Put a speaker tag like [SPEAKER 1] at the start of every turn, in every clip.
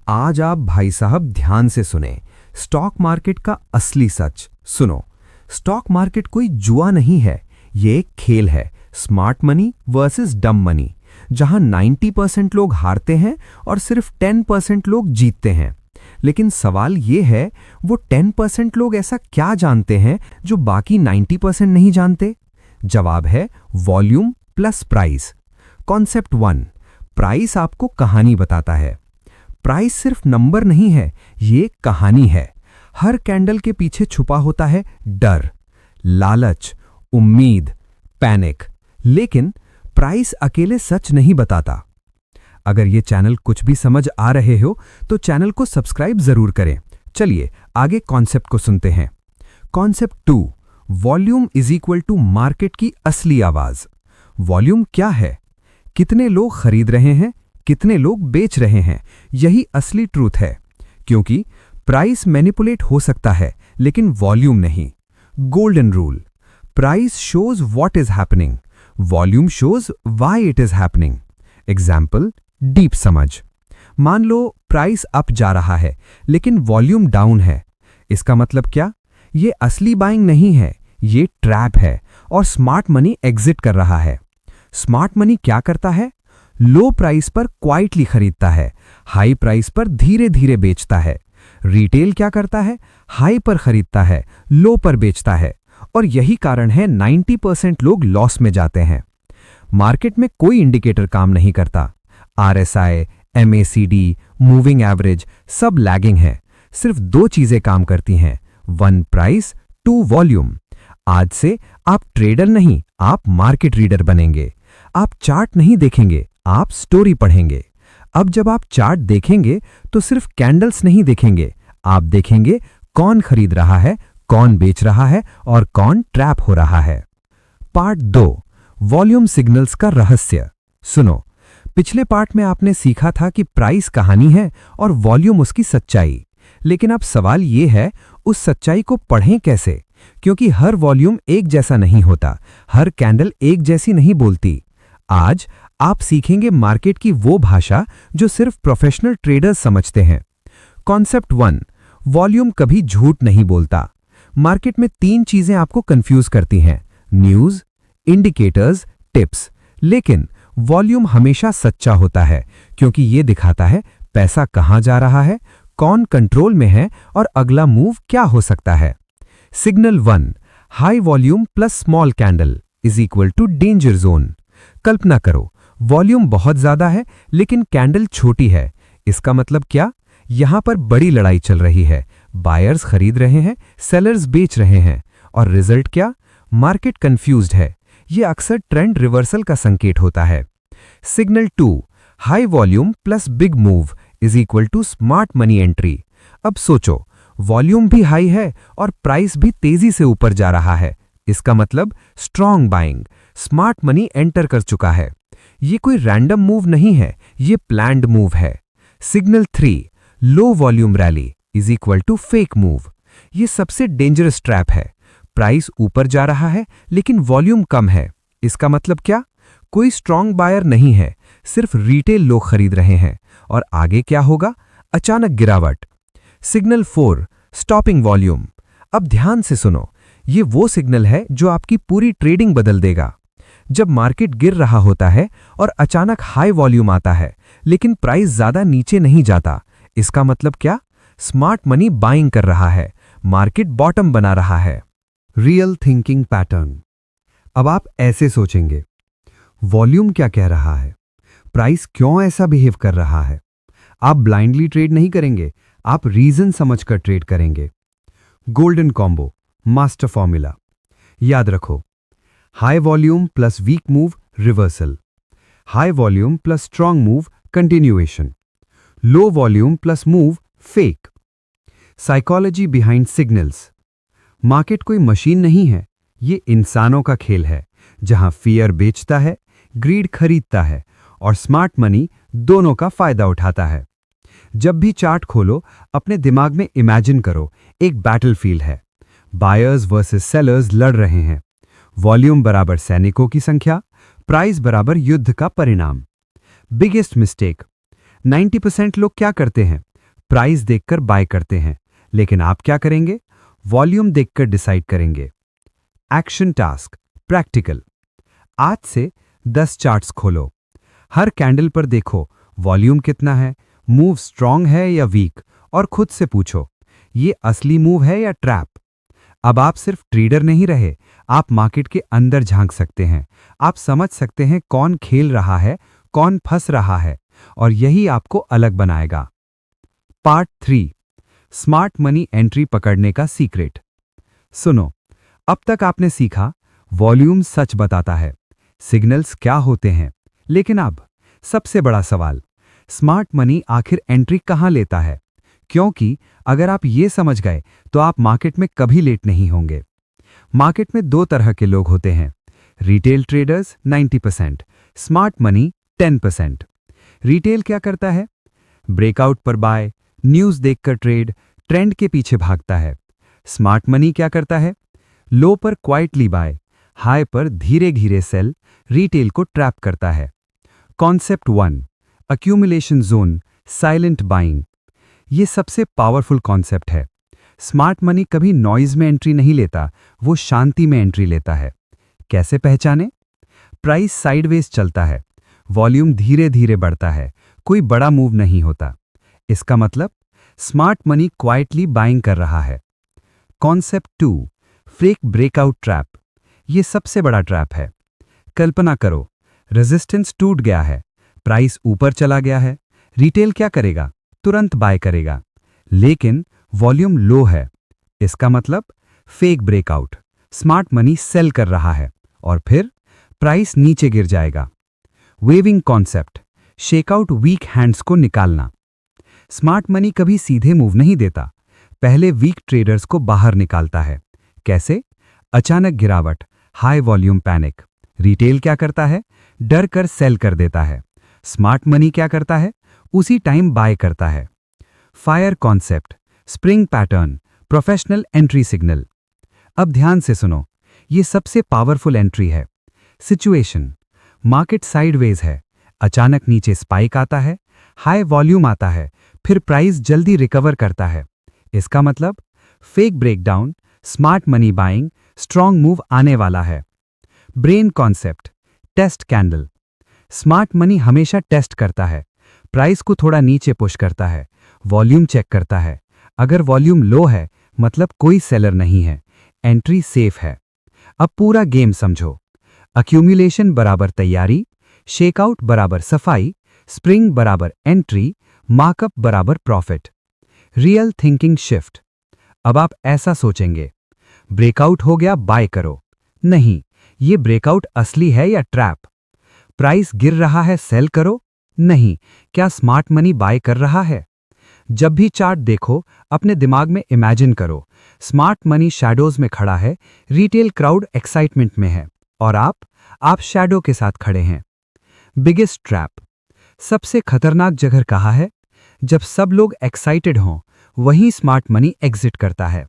[SPEAKER 1] आज आप भाई साहब ध्यान से सुने, स्टॉक मार्केट का असली सच सुनो। स्टॉक मार्केट कोई जुआ नहीं है, ये एक खेल है, स्मार्ट मनी वर्सेस डम मनी, जहां 90% लोग हारते हैं और सिर्फ 10% लोग जीतते हैं। लेकिन सवाल ये है, वो 10% लोग ऐसा क्या जानते हैं जो बाकी 90% नहीं जानते? जवाब है volume plus price. Concept 1, price आपको कहानी बताता है। प्राइस सिर्फ नंबर नहीं है, ये कहानी है। हर कैंडल के पीछे छुपा होता है डर, लालच, उम्मीद, पैनिक। लेकिन प्राइस अकेले सच नहीं बताता। अगर ये चैनल कुछ भी समझ आ रहे हो तो चैनल को सब्सक्राइब जरूर करें। चलिए आगे कॉन्सेप्ट को सुनते हैं। Concept 2, volume is equal to market की असली आवाज। वॉल्यूम क्या है? कितने लोग खरीद रहे हैं, कितने लोग बेच रहे हैं, यही असली ट्रूथ है। क्योंकि प्राइस मैनिपुलेट हो सकता है लेकिन वॉल्यूम नहीं। Golden rule, price shows what is happening, volume shows why it is happening. Example, deep समझ। मान लो प्राइस अप जा रहा है लेकिन वॉल्यूम डाउन है। इसका मतलब क्या? ये असली बाइंग नहीं है, ये ट्रैप है और स्मार्ट मनी एग्जिट कर रहा है। स्मार्ट मनी क्या करता है? लो प्राइस पर क्वाइटली खरीदता है, हाई प्राइस पर धीरे धीरे बेचता है। रिटेल क्या करता है? हाई पर खरीदता है, लो पर बेचता है। और यही कारण है 90% लोग लॉस में जाते हैं। मार्केट में कोई इंडिकेटर काम नहीं करता। RSI, MACD, मूविंग एवरेज सब लैगिंग है। सिर्फ 2 चीजें काम करती हैं, 1 प्राइस, 2 वॉल्यूम। आज से आप ट्रेडर नहीं, आप मार्केट रीडर बनेंगे। आप चार्ट नहीं देखेंगे, आप स्टोरी पढ़ेंगे। अब जब आप चार्ट देखेंगे तो सिर्फ कैंडल्स नहीं देखेंगे, आप देखेंगे कौन खरीद रहा है, कौन बेच रहा है और कौन ट्रैप हो रहा है। पार्ट 2, वॉल्यूम सिग्नल्स का रहस्य। सुनो, पिछले पार्ट में आपने सीखा था कि प्राइस कहानी है और वॉल्यूम उसकी सच्चाई। लेकिन अब सवाल ये है, उस सच्चाई को पढ़ें कैसे? क्योंकि हर वॉल्यूम एक जैसा नहीं होता, हर कैंडल एक जैसी नहीं बोलती। आज आप सीखेंगे मार्केट की वो भाषा जो सिर्फ प्रोफेशनल ट्रेडर्स समझते हैं। कॉन्सेप्ट 1, वॉल्यूम कभी झूठ नहीं बोलता। मार्केट में 3 चीजें आपको कंफ्यूज करती हैं, न्यूज, इंडिकेटर्स, टिप्स। लेकिन वॉल्यूम हमेशा सच्चा होता है, क्योंकि ये दिखाता है पैसा कहां जा रहा है, कौन कंट्रोल में है और अगला मूव क्या हो सकता है। Signal 1, high volume plus small candle is equal to danger zone. कल्पना करो, वॉल्यूम बहुत ज्यादा है लेकिन कैंडल छोटी है। इसका मतलब क्या? यहां पर बड़ी लड़ाई चल रही है, बायर्स खरीद रहे हैं, सेलर्स बेच रहे हैं। और रिजल्ट क्या? मार्केट कंफ्यूज्ड है। यह अक्सर ट्रेंड रिवर्सल का संकेत होता है। Signal 2, high volume plus big move is equal to smart money entry. अब सोचो, वॉल्यूम भी हाई है और प्राइस भी तेजी से ऊपर जा रहा है। इसका मतलब strong buying, smart money enter कर चुका है। ये कोई रैंडम मूव नहीं है, ये प्लान्ड मूव है। Signal 3, low volume rally is equal to fake move. ये सबसे डेंजरस ट्रैप है। प्राइस ऊपर जा रहा है लेकिन वॉल्यूम कम है। इसका मतलब क्या? कोई स्ट्रॉन्ग बायर नहीं है, सिर्फ रिटेल लोग खरीद रहे हैं। और आगे क्या होगा? अचानक गिरावट। Signal 4, stopping volume. अब ध्यान से सुनो, ये वो सिग्नल है जो आपकी पूरी ट्रेडिंग बदल देगा। जब मार्केट गिर रहा होता है और अचानक हाई वॉल्यूम आता है लेकिन प्राइस ज्यादा नीचे नहीं जाता, इसका मतलब क्या? स्मार्ट मनी बाइंग कर रहा है, मार्केट बॉटम बना रहा है। Real thinking pattern. अब आप ऐसे सोचेंगे, वॉल्यूम क्या कह रहा है, प्राइस क्यों ऐसा बिहेव कर रहा है? आप ब्लाइंडली ट्रेड नहीं करेंगे, आप रीजन समझकर ट्रेड करेंगे। Golden combo, master formula. याद रखो, high volume plus weak move reversal, high volume plus strong move continuation, low volume plus move fake. Psychology behind signals. Market कोई मशीन नहीं है, ये इंसानों का खेल है, जहां फियर बेचता है, ग्रीड खरीदता है और स्मार्ट मनी दोनों का फायदा उठाता है। जब भी चार्ट खोलो, अपने दिमाग में इमेजिन करो एक बैटलफील्ड है, बायर्स वर्सेस सेलर्स लड़ रहे हैं। वॉल्यूम बराबर सैनिकों की संख्या, प्राइस बराबर युद्ध का परिणाम। बिगेस्ट मिस्टेक, 90% लोग क्या करते हैं? प्राइस देखकर बाय करते हैं, लेकिन आप क्या करेंगे? वॉल्यूम देखकर डिसाइड करेंगे। Action task practical. आज से 10 चार्ट्स खोलो। हर कैंडल पर देखो वॉल्यूम कितना है, मूव स्ट्रांग है या वीक, और खुद से पूछो ये असली मूव है या ट्रैप। अब आप सिर्फ ट्रेडर नहीं रहे, आप मार्केट के अंदर झांक सकते हैं। आप समझ सकते हैं कौन खेल रहा है, कौन फंस रहा है, और यही आपको अलग बनाएगा। पार्ट 3 स्मार्ट मनी एंट्री पकड़ने का सीक्रेट। सुनो, अब तक आपने सीखा वॉल्यूम सच बताता है, सिग्नल्स क्या होते हैं, लेकिन अब सबसे बड़ा सवाल, स्मार्ट मनी आखिर एंट्री कहां लेता है? क्योंकि अगर आप ये समझ गए तो आप मार्केट में कभी लेट नहीं होंगे। मार्केट में दो तरह के लोग होते हैं, retail traders 90%, smart money 10%। Retail क्या करता है? ब्रेकआउट पर बाय, न्यूज देखकर ट्रेड, ट्रेंड के पीछे भागता है। स्मार्ट मनी क्या करता है? लो पर क्वाइटली बाय, हाई पर धीरे धीरे सेल, रिटेल को ट्रैप करता है। Concept 1 accumulation zone, silent buying. ये सबसे पावरफुल कॉन्सेप्ट है। स्मार्ट मनी कभी नॉइज में एंट्री नहीं लेता, वो शांति में एंट्री लेता है। कैसे पहचाने? प्राइस साइडवेज चलता है, वॉल्यूम धीरे धीरे बढ़ता है, कोई बड़ा मूव नहीं होता। इसका मतलब स्मार्ट मनी क्वाइटली बाइंग कर रहा है। Concept 2 fake breakout trap. ये सबसे बड़ा ट्रैप है। कल्पना करो, रेजिस्टेंस टूट गया है, प्राइस ऊपर चला गया है, रिटेल क्या करेगा? तुरंत बाय करेगा, लेकिन वॉल्यूम लो है। इसका मतलब fake breakout, smart money sell कर रहा है, और फिर प्राइस नीचे गिर जाएगा। Waving concept, shakeout weak hands को निकालना। स्मार्ट मनी कभी सीधे मूव नहीं देता, पहले वीक ट्रेडर्स को बाहर निकालता है। कैसे? अचानक गिरावट, हाई वॉल्यूम पैनिक। रिटेल क्या करता है? डर कर सेल कर देता है। स्मार्ट मनी क्या करता है? उसी टाइम बाय करता है। Fire concept, spring pattern, professional entry signal. अब ध्यान से सुनो, ये सबसे पावरफुल एंट्री है। सिचुएशन, मार्केट साइडवेज है, अचानक नीचे स्पाइक आता है, हाई वॉल्यूम आता है, फिर प्राइस जल्दी रिकवर करता है। इसका मतलब fake breakdown, smart money buying, strong move आने वाला है। Brain concept, test candle. Smart money हमेशा टेस्ट करता है, प्राइस को थोड़ा नीचे पुश करता है, वॉल्यूम चेक करता है। अगर वॉल्यूम लो है मतलब कोई सेलर नहीं है, एंट्री सेफ है। अब पूरा गेम समझो। अक्यूमुलेशन बराबर तैयारी, शेकआउट बराबर सफाई, स्प्रिंग बराबर एंट्री, मार्कअप बराबर प्रॉफिट। Real thinking shift. अब आप ऐसा सोचेंगे, ब्रेकआउट हो गया बाय करो। नहीं, ये ब्रेकआउट असली है या ट्रैप? प्राइस गिर रहा है सेल करो? नहीं, क्या स्मार्ट मनी बाय कर रहा है? जब भी चार्ट देखो अपने दिमाग में इमेजिन करो, स्मार्ट मनी शैडोज में खड़ा है, रिटेल क्राउड एक्साइटमेंट में है, और आप शैडो के साथ खड़े हैं। बिगेस्ट ट्रैप, सबसे खतरनाक जगह कहाँ है? जब सब लोग एक्साइटेड हों, वहीं स्मार्ट मनी एग्जिट करता है।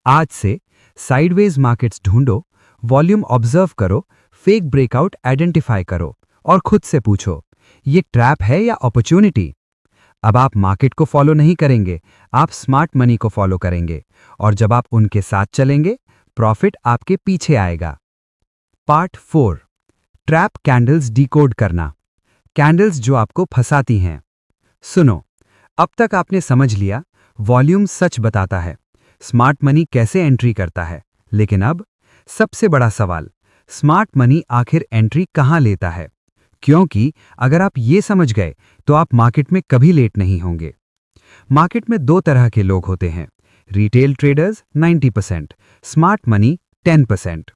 [SPEAKER 1] आज से साइडवेज मार्केट्स ढूंढो, वॉल्यूम ऑब्जर्व करो, फेक ब्रेकआउट आइडेंटिफाई करो, और खुद से पूछो ये ट्रैप है या अपॉर्चुनिटी? अब आप मार्केट को फॉलो नहीं करेंगे, आप स्मार्ट मनी को फॉलो करेंगे, और जब आप उनके साथ चलेंगे, प्रॉफिट आपके पीछे आएगा। पार्ट 4 ट्रैप कैंडल्स डिकोड करना। कैंडल्स जो आपको फंसाती हैं। सुनो, अब तक आपने समझ लिया वॉल्यूम सच बताता है, स्मार्ट मनी कैसे एंट्री करता है, लेकिन अब सबसे बड़ा सवाल, स्मार्ट मनी आखिर एंट्री कहां लेता है? क्योंकि अगर आप ये समझ गए तो आप मार्केट में कभी लेट नहीं होंगे। मार्केट में दो तरह के लोग होते हैं, retail traders 90%, smart money 10%।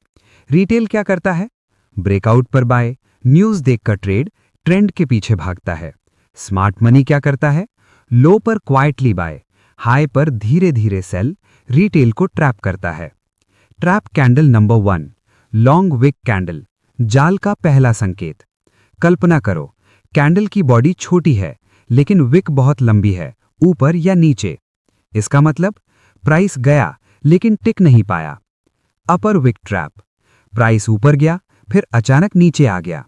[SPEAKER 1] Retail क्या करता है? ब्रेकआउट पर बाय, न्यूज देखकर ट्रेड, ट्रेंड के पीछे भागता है। स्मार्ट मनी क्या करता है? लो पर क्वाइटली बाय, हाई पर धीरे धीरे सेल, रिटेल को ट्रैप करता है। Trap candle number 1 long wick candle, जाल का पहला संकेत। कल्पना करो, कैंडल की बॉडी छोटी है लेकिन विक बहुत लंबी है, ऊपर या नीचे। इसका मतलब प्राइस गया लेकिन टिक नहीं पाया। अपर विक ट्रैप, प्राइस ऊपर गया फिर अचानक नीचे आ गया,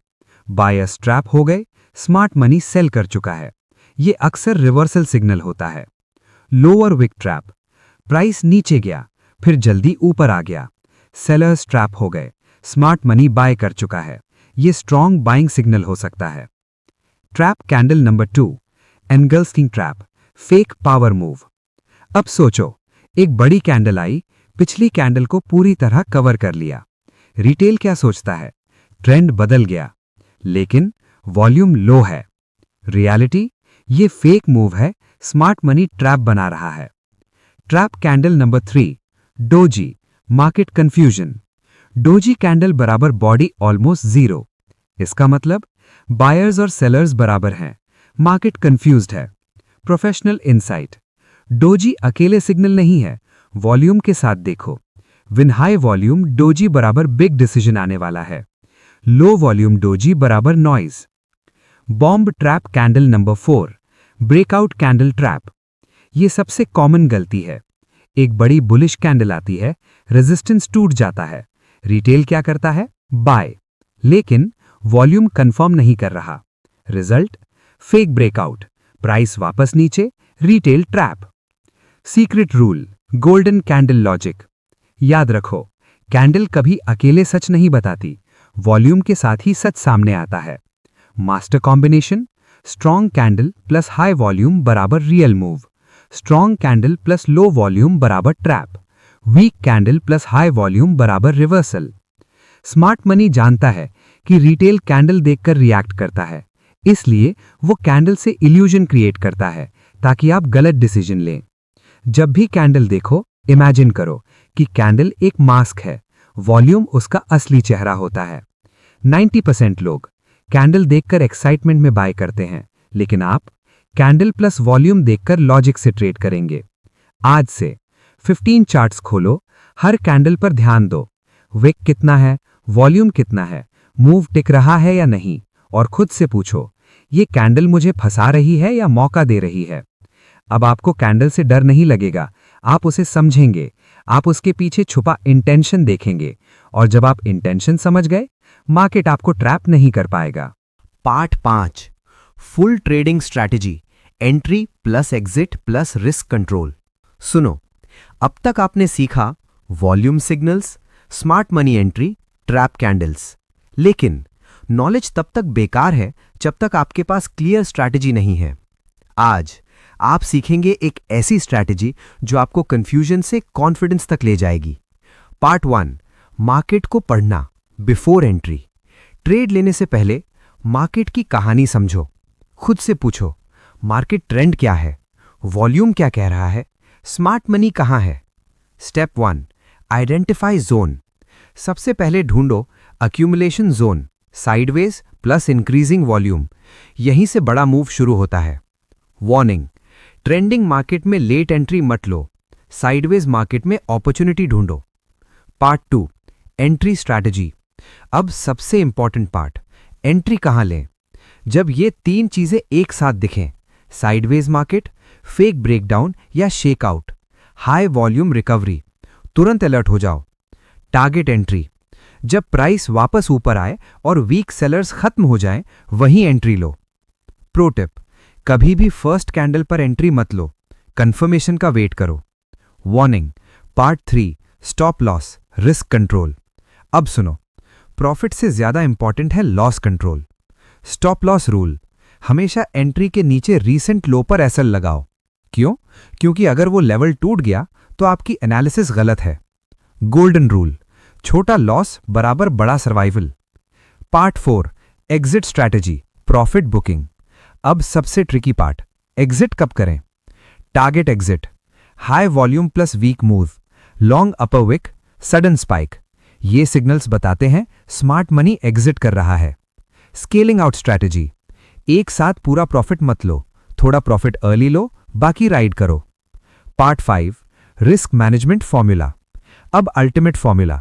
[SPEAKER 1] बायर्स ट्रैप हो गए, स्मार्ट मनी सेल कर चुका है। ये अक्सर रिवर्सल सिग्नल होता है।
[SPEAKER 2] लोअर विक ट्रैप, प्राइस नीचे गया फिर जल्दी ऊपर आ गया, सेलर्स ट्रैप हो गए, स्मार्ट मनी बाय कर चुका है, ये स्ट्रॉन्ग बाइंग सिग्नल हो सकता है। Trap candle number 2, engulfing trap, fake power move. अब सोचो, एक बड़ी कैंडल आई, पिछली कैंडल को पूरी तरह कवर कर लिया। रिटेल क्या सोचता है? ट्रेंड बदल गया, लेकिन वॉल्यूम लो है। रियलिटी, ये फेक मूव है, स्मार्ट मनी ट्रैप बना रहा है। Trap candle number 3, doji, market confusion. Doji candle बराबर बॉडी ऑलमोस्ट जीरो। इसका मतलब बायर्स और सेलर्स बराबर हैं, मार्केट कंफ्यूज्ड है। प्रोफेशनल इनसाइट, डोजी अकेले सिग्नल नहीं है, वॉल्यूम के साथ देखो। विन हाई वॉल्यूम डोजी बराबर बिग डिसीजन आने वाला है, लो वॉल्यूम डोजी बराबर noise. Bomb trap candle number 4, breakout candle trap. ये सबसे कॉमन गलती है। एक बड़ी बुलिश कैंडल आती है, रेजिस्टेंस टूट जाता है, रिटेल क्या करता है? बाय, लेकिन वॉल्यूम कंफर्म नहीं कर रहा। रिजल्ट, फेक ब्रेकआउट, प्राइस वापस नीचे, retail trap. Secret rule, golden candle logic. याद रखो, कैंडल कभी अकेले सच नहीं बताती, वॉल्यूम के साथ ही सच सामने आता है। Master combination, strong candle plus high volume बराबर real move, strong candle plus low volume बराबर trap, weak candle plus high volume बराबर रिवर्सल। स्मार्ट मनी जानता है कि रिटेल कैंडल देखकर रिएक्ट करता है, इसलिए वो कैंडल से इल्यूजन क्रिएट करता है ताकि आप गलत डिसीजन लें। जब भी कैंडल देखो, इमेजिन करो कि कैंडल एक मास्क है, वॉल्यूम उसका असली चेहरा होता है। 90% लोग कैंडल देखकर एक्साइटमेंट में बाय करते हैं, लेकिन आप कैंडल प्लस वॉल्यूम देखकर लॉजिक से ट्रेड करेंगे। आज से 15 चार्ट्स खोलो, हर कैंडल पर ध्यान दो, विक कितना है, वॉल्यूम कितना है, मूव टिक रहा है या नहीं, और खुद से पूछो, ये कैंडल मुझे फंसा रही है या मौका दे रही है। अब आपको कैंडल से डर नहीं लगेगा, आप उसे समझेंगे, आप उसके पीछे छुपा इंटेंशन देखेंगे, और जब आप इंटेंशन समझ गए, मार्केट आपको ट्रैप नहीं कर पाएगा।
[SPEAKER 1] Part 5, full trading strategy, entry plus exit plus risk control. सुनो, अब तक आपने सीखा volume signals, smart money entry, trap candles, लेकिन नॉलेज तब तक बेकार है जब तक आपके पास क्लियर स्ट्रैटेजी नहीं है। आज आप सीखेंगे एक ऐसी स्ट्रैटेजी जो आपको कंफ्यूजन से कॉन्फिडेंस तक ले जाएगी। पार्ट 1, मार्केट को पढ़ना बिफोर एंट्री। ट्रेड लेने से पहले मार्केट की कहानी समझो, खुद से पूछो, मार्केट ट्रेंड क्या है, वॉल्यूम क्या कह रहा है, स्मार्ट मनी कहां है। Step 1, identify zone. सबसे पहले ढूंढो accumulation zone, sideways plus increasing volume, यहीं से बड़ा मूव शुरू होता है। वार्निंग, ट्रेंडिंग मार्केट में लेट एंट्री मत लो, साइडवेज मार्केट में अपॉर्चुनिटी ढूंढो। Part 2, entry strategy. अब सबसे इंपॉर्टेंट पार्ट, एंट्री कहां लें। जब ये 3 चीजें एक साथ दिखें, साइडवेज मार्केट, फेक ब्रेकडाउन या शेकआउट, हाई वॉल्यूम रिकवरी, तुरंत अलर्ट हो जाओ। टारगेट एंट्री, जब प्राइस वापस ऊपर आए और वीक सेलर्स खत्म हो जाएं, वहीं एंट्री लो। प्रो टिप, कभी भी फर्स्ट कैंडल पर एंट्री मत लो, कंफर्मेशन का वेट करो। Warning, part 3, stop loss, risk control. अब सुनो, प्रॉफिट से ज्यादा इंपॉर्टेंट है loss control. Stop loss rule, हमेशा एंट्री के नीचे रीसेंट लो पर एसएल लगाओ। क्यों? क्योंकि अगर वो लेवल टूट गया तो आपकी एनालिसिस गलत है। गोल्डन रूल, छोटा लॉस बराबर बड़ा survival. Part 4, exit strategy, profit booking. अब सबसे ट्रिकी पार्ट, एग्जिट कब करें। Target exit, high volume plus weak move, long upper wick, sudden spike, ये सिग्नल्स बताते हैं स्मार्ट मनी एग्जिट कर रहा है। स्केलिंग आउट स्ट्रैटेजी, एक साथ पूरा प्रॉफिट मत लो, थोड़ा प्रॉफिट अर्ली लो, बाकी राइड करो। Part 5, risk management formula. अब ultimate formula,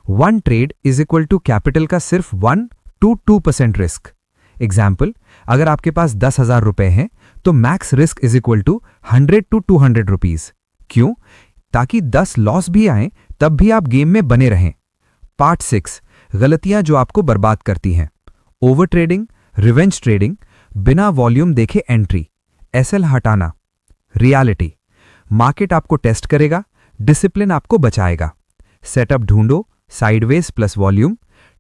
[SPEAKER 1] 1 trade is equal to capital का सिर्फ 1 to 2% रिस्क। एग्जाम्पल, अगर आपके पास 10,000 रुपए हैं तो max risk is equal to 100 to 200 rupees. क्यों? ताकि 10 लॉस भी आए तब भी आप गेम में बने रहें। पार्ट 6, गलतियां जो आपको बर्बाद करती हैं। ओवर ट्रेडिंग, रिवेंज ट्रेडिंग, बिना वॉल्यूम देखे एंट्री, एसएल हटाना। रियलिटी, मार्केट आपको टेस्ट करेगा, डिसिप्लिन आपको बचाएगा। सेटअप ढूंढो, साइडवेज प्लस वॉल्यूम,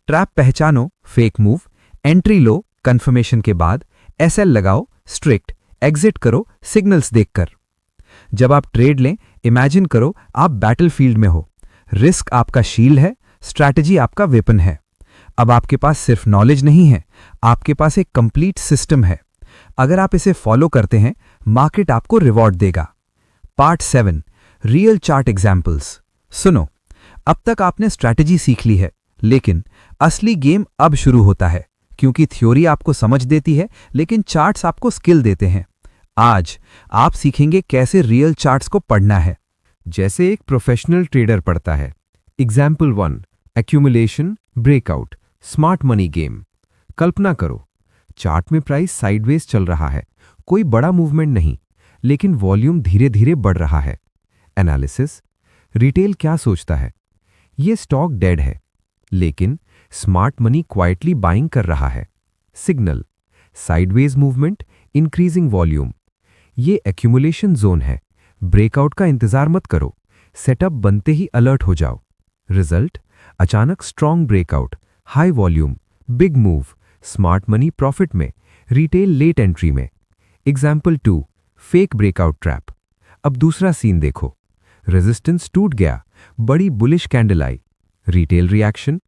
[SPEAKER 1] ट्रैप पहचानो, फेक मूव, एंट्री लो, कंफर्मेशन के बाद, एसएल लगाओ, स्ट्रिक्ट, एग्जिट करो, सिग्नल्स देखकर। जब आप ट्रेड लें, इमेजिन करो आप बैटलफील्ड में हो। रिस्क आपका शील्ड है, स्ट्रैटेजी आपका वेपन है। अब आपके पास सिर्फ नॉलेज नहीं है, आपके पास एक कंप्लीट सिस्टम है। अगर आप इसे फॉलो करते हैं, मार्केट आपको रिवॉर्ड देगा। Part 7, real chart examples. सुनो, अब तक आपने स्ट्रैटेजी सीख ली है, लेकिन असली गेम अब शुरू होता है, क्योंकि थ्योरी आपको समझ देती है, लेकिन चार्ट्स आपको स्किल देते हैं। आज आप सीखेंगे कैसे रियल चार्ट्स को पढ़ना है, जैसे एक प्रोफेशनल ट्रेडर पढ़ता है। Example 1, accumulation, breakout, smart money game. कल्पना करो, चार्ट में प्राइस साइडवेज चल रहा है, कोई बड़ा मूवमेंट नहीं, लेकिन वॉल्यूम धीरे धीरे बढ़ रहा है। एनालिसिस, रिटेल क्या सोचता है? ये स्टॉक डेड है, लेकिन स्मार्ट मनी क्वाइटली बाइंग कर रहा है। Signal, sideways movement, increasing volume. ये एक्यूमुलेशन जोन है, ब्रेकआउट का इंतजार मत करो, सेटअप बनते ही अलर्ट हो जाओ। रिजल्ट, अचानक strong breakout, high volume, big move, smart money profit में, रिटेल लेट एंट्री में। Example 2, fake breakout trap. अब दूसरा सीन देखो, रेजिस्टेंस टूट गया, बड़ी बुलिश कैंडल आई, रिटेल रिएक्शन,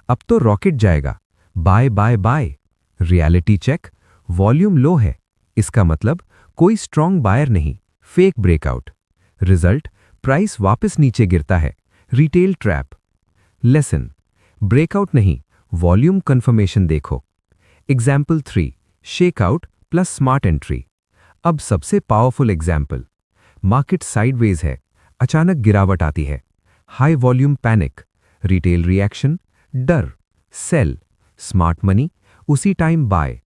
[SPEAKER 1] अब तो रॉकेट जाएगा, buy buy buy. Reality check, volume low है, इसका मतलब कोई स्ट्रॉन्ग बायर नहीं, फेक ब्रेकआउट। रिजल्ट, प्राइस वापस नीचे गिरता है, रिटेल ट्रैप। लेसन, ब्रेकआउट नहीं, वॉल्यूम कंफर्मेशन देखो। Example 3, shakeout plus smart entry. अब सबसे पावरफुल एग्जाम्पल, मार्केट साइडवेज है, अचानक गिरावट आती है, high volume panic, retail reaction, डर, सेल, स्मार्ट मनी, उसी time buy.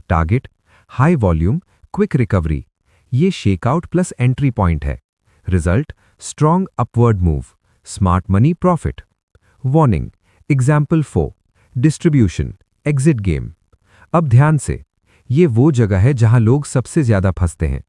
[SPEAKER 1] Target, high volume, quick recovery. ये शेकआउट प्लस एंट्री पॉइंट है। Result, strong upward move, smart money profit. Warning, example 4, distribution, exit game. अब ध्यान से, ये वो जगह है जहां लोग सबसे ज्यादा फंसते हैं।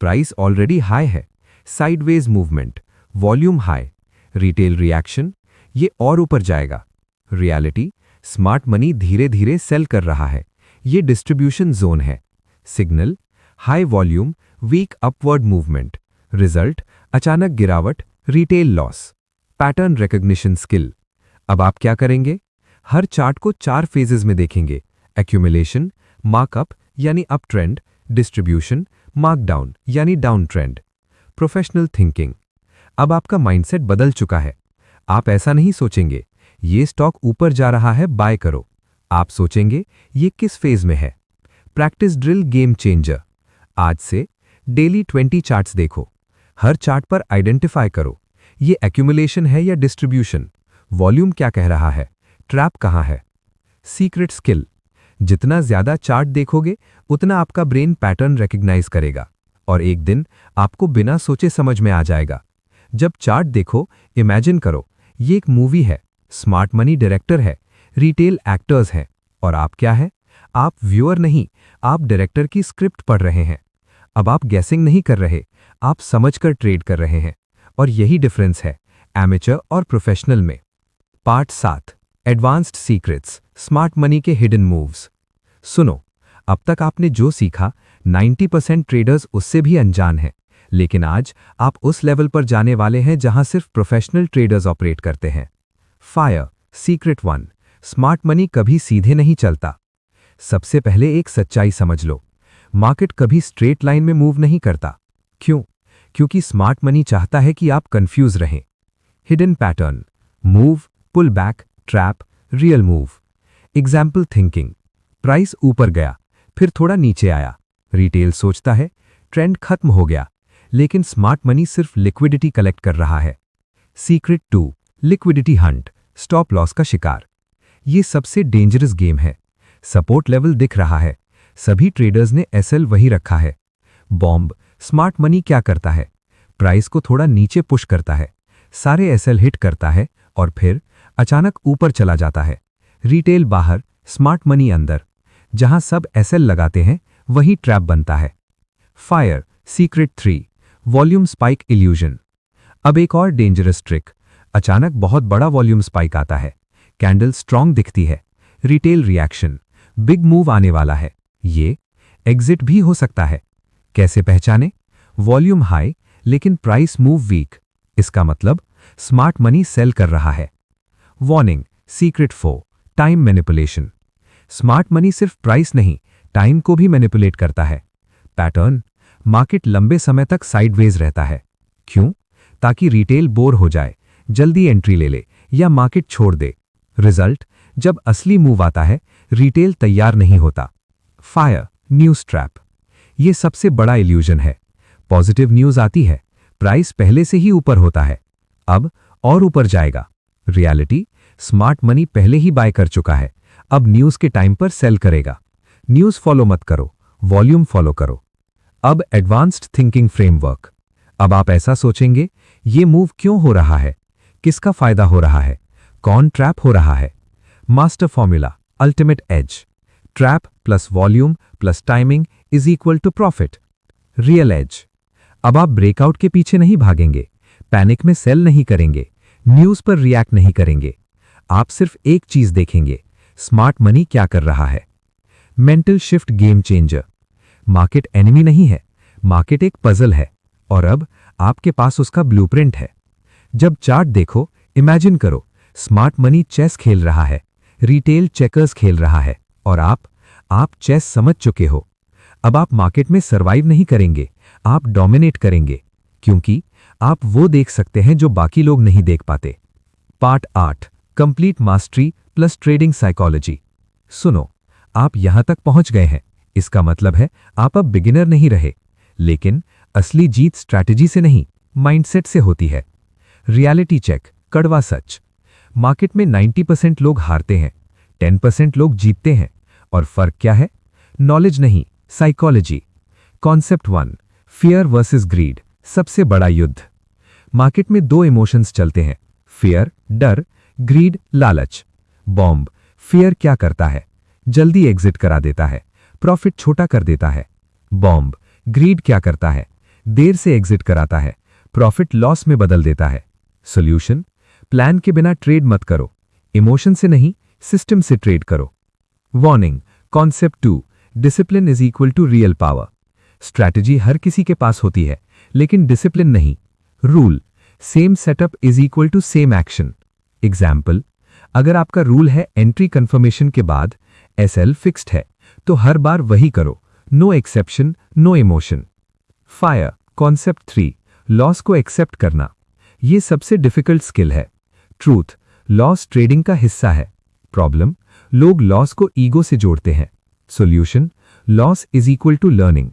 [SPEAKER 1] प्राइस ऑलरेडी हाई है, sideways movement, volume high, retail reaction, ये और ऊपर जाएगा। रियलिटी, स्मार्ट मनी धीरे धीरे सेल कर रहा है, ये डिस्ट्रीब्यूशन जोन है। Signal, high volume, weak upward movement. Result, अचानक गिरावट, retail loss. Pattern recognition skill. अब आप क्या करेंगे? हर चार्ट को 4 फेजेस में देखेंगे, एक्यूमुलेशन, मार्कअप यानी अप ट्रेंड, डिस्ट्रीब्यूशन, मार्कडाउन यानी डाउन ट्रेंड। प्रोफेशनल थिंकिंग, अब आपका माइंडसेट बदल चुका है। आप ऐसा नहीं सोचेंगे ये स्टॉक ऊपर जा रहा है, बाय करो। आप सोचेंगे ये किस फेज में है। Practice drill game changer. आज से डेली 20 चार्ट्स देखो, हर चार्ट पर आइडेंटिफाई करो ये एक्यूमुलेशन है या डिस्ट्रीब्यूशन, वॉल्यूम क्या कह रहा है, ट्रैप कहां है। सीक्रेट स्किल, जितना ज्यादा चार्ट देखोगे उतना आपका ब्रेन पैटर्न रिकॉग्नाइज करेगा और एक दिन आपको बिना सोचे समझ में आ जाएगा। जब चार्ट देखो, इमेजिन करो ये एक मूवी है, स्मार्ट मनी डायरेक्टर है, रिटेल एक्टर्स हैं और आप क्या है? आप व्यूअर नहीं, आप डायरेक्टर की स्क्रिप्ट पढ़ रहे हैं। अब आप गैसिंग नहीं कर रहे, आप समझकर ट्रेड कर रहे हैं और यही डिफरेंस है एमेचर और प्रोफेशनल में। Part 7, advanced secrets, smart money के हिडन मूव्स। सुनो, अब तक आपने जो सीखा 90% ट्रेडर्स उससे भी अनजान हैं, लेकिन आज आप उस लेवल पर जाने वाले हैं जहां सिर्फ प्रोफेशनल ट्रेडर्स ऑपरेट करते हैं। फायर, सीक्रेट 1, स्मार्ट मनी कभी सीधे नहीं चलता। सबसे पहले एक सच्चाई समझ लो, मार्केट कभी स्ट्रेट लाइन में मूव नहीं करता। क्यों? क्योंकि स्मार्ट मनी चाहता है कि आप कंफ्यूज रहें। Hidden pattern, move, pull back, trap, real move. Example thinking, price ऊपर गया, फिर थोड़ा नीचे आया, रिटेल सोचता है ट्रेंड खत्म हो गया, लेकिन स्मार्ट मनी सिर्फ लिक्विडिटी कलेक्ट कर रहा है। Secret 2, liquidity Hunt, stop loss का शिकार। ये सबसे डेंजरस गेम है। सपोर्ट लेवल दिख रहा है, सभी ट्रेडर्स ने एसएल वही रखा है। बॉम्ब, स्मार्ट मनी क्या करता है? प्राइस को थोड़ा नीचे पुश करता है, सारे एसएल हिट करता है और फिर अचानक ऊपर चला जाता है। रिटेल बाहर, स्मार्ट मनी अंदर। जहां सब एसएल लगाते हैं वही ट्रैप बनता है। Fire, secret 3, volume spike illusion. अब एक और डेंजरस ट्रिक। अचानक बहुत बड़ा वॉल्यूम स्पाइक आता है, कैंडल स्ट्रांग दिखती है, रिटेल रिएक्शन, बिग मूव आने वाला है। ये एग्जिट भी हो सकता है। कैसे पहचाने? वॉल्यूम हाई लेकिन प्राइस मूव वीक, इसका मतलब स्मार्ट मनी सेल कर रहा है। वार्निंग, सीक्रेट फो, टाइम मैनिपुलेशन। स्मार्ट मनी सिर्फ प्राइस नहीं, टाइम को भी मैनिपुलेट करता है। पैटर्न, मार्केट लंबे समय तक साइडवेज रहता है। क्यों? ताकि रिटेल बोर हो जाए, जल्दी एंट्री ले ले या मार्केट छोड़ दे। रिजल्ट, जब असली मूव आता है, रिटेल तैयार नहीं होता। Fire, news trap. ये सबसे बड़ा इल्यूजन है। पॉजिटिव न्यूज आती है, प्राइस पहले से ही ऊपर होता है, अब और ऊपर जाएगा। रियलिटी, स्मार्ट मनी पहले ही बाय कर चुका है, अब न्यूज के टाइम पर सेल करेगा। न्यूज फॉलो मत करो, वॉल्यूम फॉलो करो। अब एडवांस्ड थिंकिंग फ्रेमवर्क। अब आप ऐसा सोचेंगे, ये मूव क्यों हो रहा है, किसका फायदा हो रहा है, कौन ट्रैप हो रहा है। Master formula, ultimate edge. Trap plus volume plus timing is equal to profit. Real edge. अब आप ब्रेकआउट के पीछे नहीं भागेंगे, पैनिक में सेल नहीं करेंगे, न्यूज पर रिएक्ट नहीं करेंगे। आप सिर्फ एक चीज देखेंगे, स्मार्ट मनी क्या कर रहा है। Mental shift game changer. Market enemy नहीं है, मार्केट एक पजल है और अब आपके पास उसका ब्लूप्रिंट है। जब चार्ट देखो, इमेजिन करो स्मार्ट मनी चेस खेल रहा है, रिटेल चेकर्स खेल रहा है और आप चेस समझ चुके हो। अब आप मार्केट में सर्वाइव नहीं करेंगे, आप डोमिनेट करेंगे, क्योंकि आप वो देख सकते हैं जो बाकी लोग नहीं देख पाते। Part 8, complete mastery plus trading psychology. सुनो, आप यहां तक पहुंच गए हैं, इसका मतलब है आप अब बिगिनर नहीं रहे। लेकिन असली जीत स्ट्रैटेजी से नहीं, माइंडसेट से होती है। रियलिटी चेक, कड़वा सच। मार्केट में 90% लोग हारते हैं, 10% लोग जीतते हैं। और फर्क क्या है? नॉलेज नहीं, psychology. Concept 1, fear versus greed, सबसे बड़ा युद्ध। मार्केट में दो इमोशंस चलते हैं, फियर डर, ग्रीड लालच। बॉम्ब, फियर क्या करता है? जल्दी एग्जिट करा देता है, प्रॉफिट छोटा कर देता है। बॉम्ब, ग्रीड क्या करता है? देर से एग्जिट कराता है, प्रॉफिट लॉस में बदल देता है। सॉल्यूशन, प्लान के बिना ट्रेड मत करो, इमोशन से नहीं, सिस्टम से ट्रेड करो। Warning, concept 2, discipline is equal to real power. Strategy हर किसी के पास होती है, लेकिन डिसिप्लिन नहीं। Rule, same setup is equal to same action. Example, अगर आपका रूल है एंट्री कंफर्मेशन के बाद एसएल फिक्स्ड है, तो हर बार वही करो, no exception, no emotion. Fire, concept 3, loss को एक्सेप्ट करना। ये सबसे डिफिकल्ट स्किल है। ट्रूथ, लॉस ट्रेडिंग का हिस्सा है। प्रॉब्लम, लोग लॉस को ईगो से जोड़ते हैं। Solution, loss is equal to learning.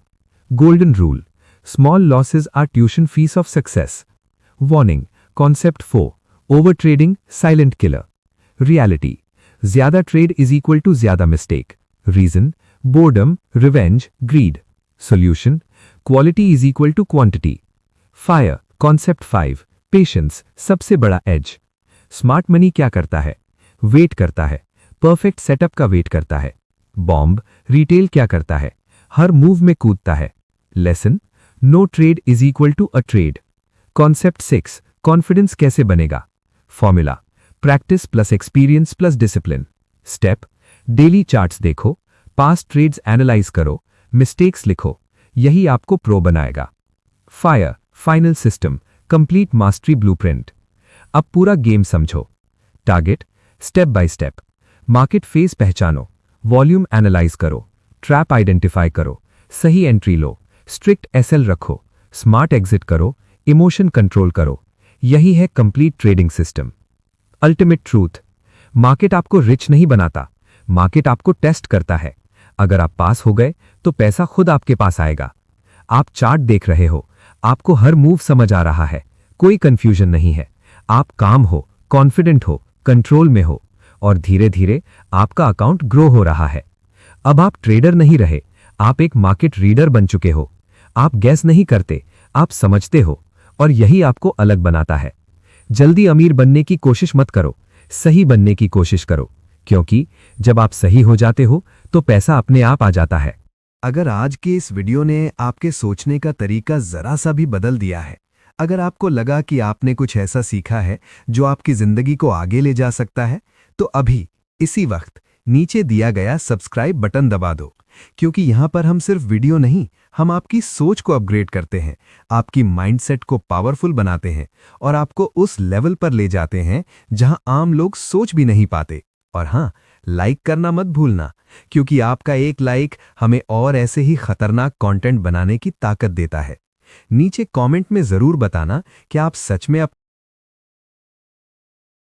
[SPEAKER 1] Golden rule, small losses are tuition fees of success. Warning, concept 4, over trading silent killer. Reality, ज्यादा ट्रेड इज इक्वल टू ज्यादा mistake. Reason, boredom, revenge, greed. Solution, quality is equal to quantity. Fire, concept 5, patience, सबसे बड़ा as. Smart money क्या करता है? Wait करता है, perfect setup का वेट करता है। बॉम्ब, रिटेल क्या करता है? हर मूव में कूदता है। Lesson, no trade is equal to a trade. Concept 6, confidence कैसे बनेगा? Formula, practice plus experience plus discipline. Step, daily charts देखो, पास्ट ट्रेड्स एनालाइज करो, मिस्टेक्स लिखो, यही आपको प्रो बनाएगा। Fire, final system, complete mastery blueprint. अब पूरा गेम समझो। Target, step by step. Market phase पहचानो, वॉल्यूम एनालाइज करो, ट्रैप आइडेंटिफाई करो, सही एंट्री लो, स्ट्रिक्ट एसएल रखो, स्मार्ट एग्जिट करो, इमोशन कंट्रोल करो। यही है complete trading system. Ultimate truth, market आपको रिच नहीं बनाता, मार्केट आपको टेस्ट करता है। अगर आप पास हो गए तो पैसा खुद आपके पास आएगा। आप चार्ट देख रहे हो, आपको हर मूव समझ आ रहा है, कोई कंफ्यूजन नहीं है। आप काम हो, कॉन्फिडेंट हो, कंट्रोल में हो और धीरे धीरे आपका अकाउंट ग्रो हो रहा है। अब आप ट्रेडर नहीं रहे, आप एक मार्केट रीडर बन चुके हो। आप गैस नहीं करते, आप समझते हो और यही आपको अलग बनाता है। जल्दी अमीर बनने की कोशिश मत करो, सही बनने की कोशिश करो, क्योंकि जब आप सही हो जाते हो तो पैसा अपने आप आ जाता है। अगर आज के इस वीडियो ने आपके सोचने का तरीका जरा सा भी बदल दिया है, अगर आपको लगा कि आपने कुछ ऐसा सीखा है जो आपकी जिंदगी को आगे ले जा सकता है, तो अभी इसी वक्त नीचे दिया गया सब्सक्राइब बटन दबा दो, क्योंकि यहाँ पर हम सिर्फ वीडियो नहीं, हम आपकी सोच को अपग्रेड करते हैं, आपकी माइंडसेट को पावरफुल बनाते हैं और आपको उस लेवल पर ले जाते हैं जहां आम लोग सोच भी नहीं पाते। और हाँ, लाइक करना मत भूलना, क्योंकि आपका एक लाइक हमें और ऐसे ही खतरनाक कंटेंट बनाने की ताकत देता है। नीचे कमेंट में जरूर बताना कि आप सच में अब